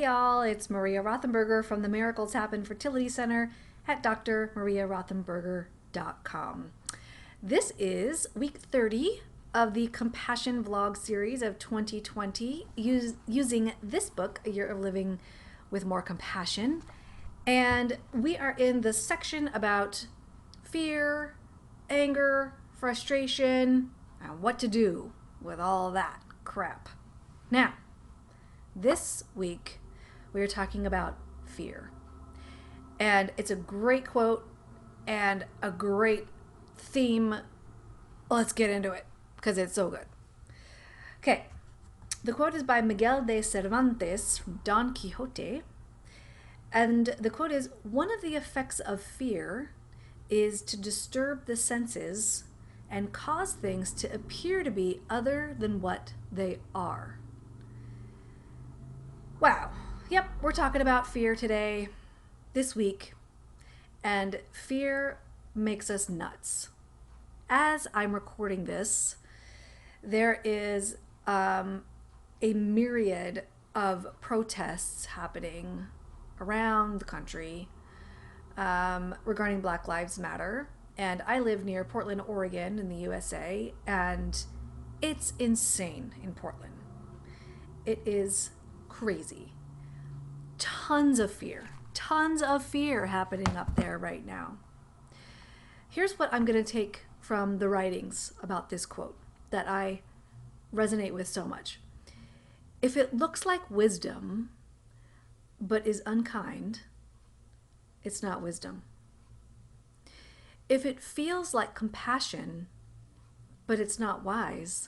y'all, it's Maria Rothenberger from the Miracles Happen Fertility Center at drmariarothenberger.com. This is week 30 of the Compassion Vlog series of 2020, using this book, A Year of Living with More Compassion. And we are in the section about fear, anger, frustration, and what to do with all that crap. Now, this week, we are talking about fear. And it's a great quote and a great theme. Let's get into it because it's so good. Okay, the quote is by Miguel De Cervantes from Don Quixote. And the quote is, "One of the effects of fear is to disturb the senses and cause things to appear to be other than what they are." Wow. Yep, we're talking about fear today, this week, and fear makes us nuts. As I'm recording this, there is a myriad of protests happening around the country regarding Black Lives Matter. And I live near Portland, Oregon in the USA, and it's insane in Portland. It is crazy. Tons of fear happening up there right now. Here's what I'm going to take from the writings about this quote that I resonate with so much. If it looks like wisdom, but is unkind, it's not wisdom. If it feels like compassion, but it's not wise,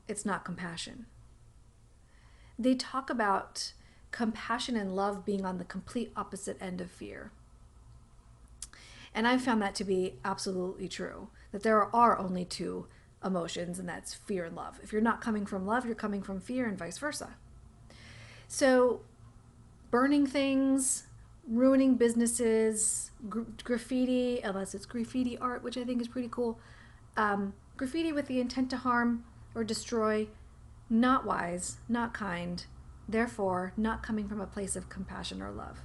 it's not compassion. They talk about compassion and love being on the complete opposite end of fear. And I've found that to be absolutely true, that there are only two emotions, and that's fear and love. If you're not coming from love, you're coming from fear, and vice versa. So burning things, ruining businesses, graffiti, unless it's graffiti art, which I think is pretty cool, graffiti with the intent to harm or destroy, not wise, not kind, therefore not coming from a place of compassion or love.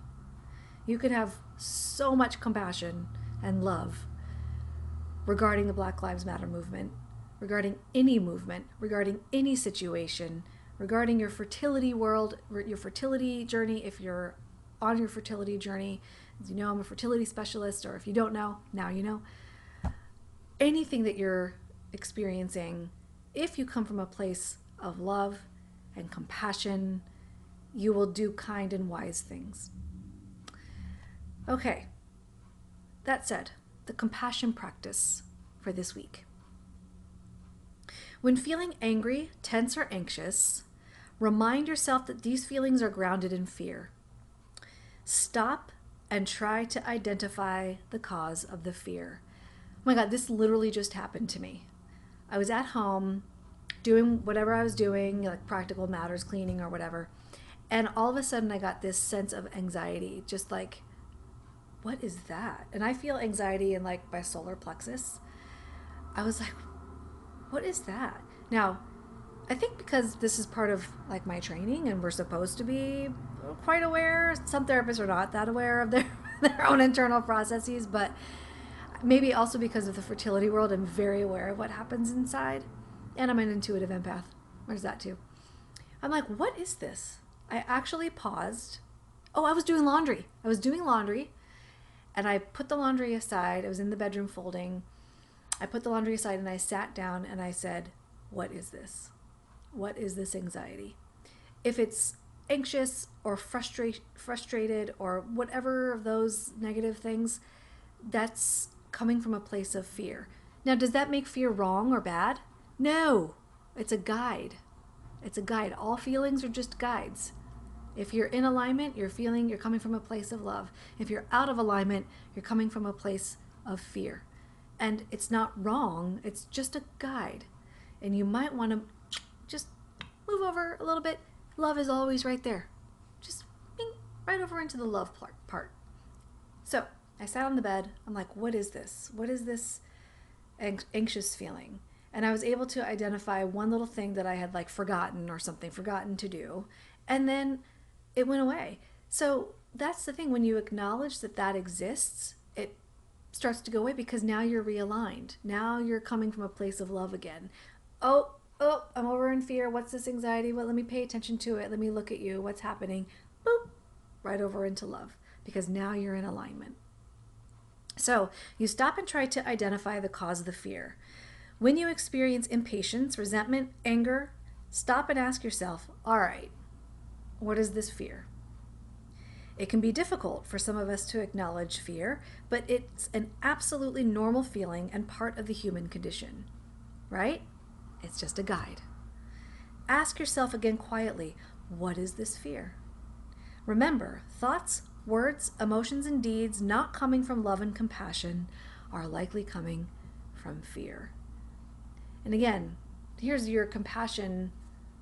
You could have so much compassion and love regarding the Black Lives Matter movement, regarding any situation, regarding your fertility world, your fertility journey. If you're on your fertility journey, as you know, I'm a fertility specialist, or if you don't know, now you know. Anything that you're experiencing, if you come from a place of love and compassion, you will do kind and wise things. Okay, that said, the compassion practice for this week. When feeling angry, tense, or anxious, remind yourself that these feelings are grounded in fear. Stop and try to identify the cause of the fear. Oh my God, this literally just happened to me. I was at home doing whatever I was doing, like practical matters, cleaning or whatever, and all of a sudden I got this sense of anxiety, just like, what is that? And I feel anxiety in like my solar plexus. I was like, what is that? Now, I think because this is part of like my training and we're supposed to be quite aware. Some therapists are not that aware of their own internal processes, but maybe also because of the fertility world, I'm very aware of what happens inside. And I'm an intuitive empath. There's that too. I'm like, what is this? I actually paused. Oh, I was doing laundry. And I put the laundry aside. I was in the bedroom folding. I put the laundry aside and I sat down and I said, what is this? What is this anxiety? If it's anxious or frustrated or whatever of those negative things, that's coming from a place of fear. Now, does that make fear wrong or bad? No, it's a guide. It's a guide. All feelings are just guides. If you're in alignment, you're coming from a place of love. If you're out of alignment, you're coming from a place of fear. And it's not wrong, it's just a guide. And you might want to just move over a little bit. Love is always right there. Just bing, right over into the love part. So I sat on the bed. I'm like, what is this? What is this anxious feeling? And I was able to identify one little thing that I had like forgotten to do. And then it went away. So that's the thing. When you acknowledge that that exists, it starts to go away because now you're realigned. Now you're coming from a place of love again. Oh, I'm over in fear. What's this anxiety? Well, let me pay attention to it. Let me look at you. What's happening? Boop, right over into love because now you're in alignment. So you stop and try to identify the cause of the fear. When you experience impatience, resentment, anger, stop and ask yourself, all right, what is this fear? It can be difficult for some of us to acknowledge fear, but it's an absolutely normal feeling and part of the human condition, right? It's just a guide. Ask yourself again quietly, what is this fear? Remember, thoughts, words, emotions, and deeds not coming from love and compassion are likely coming from fear. And again, here's your compassion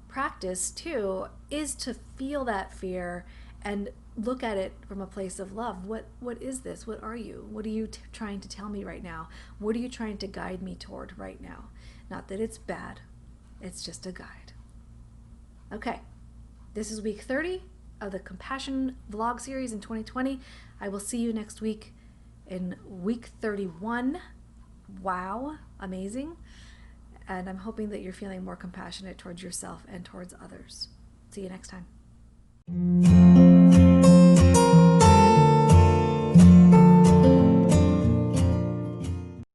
practice too, is to feel that fear and look at it from a place of love. What is this? What are you? What are you trying to tell me right now? What are you trying to guide me toward right now? Not that it's bad. It's just a guide. Okay. This is week 30 of the Compassion vlog series in 2020. I will see you next week in week 31. Wow, amazing. And I'm hoping that you're feeling more compassionate towards yourself and towards others. See you next time.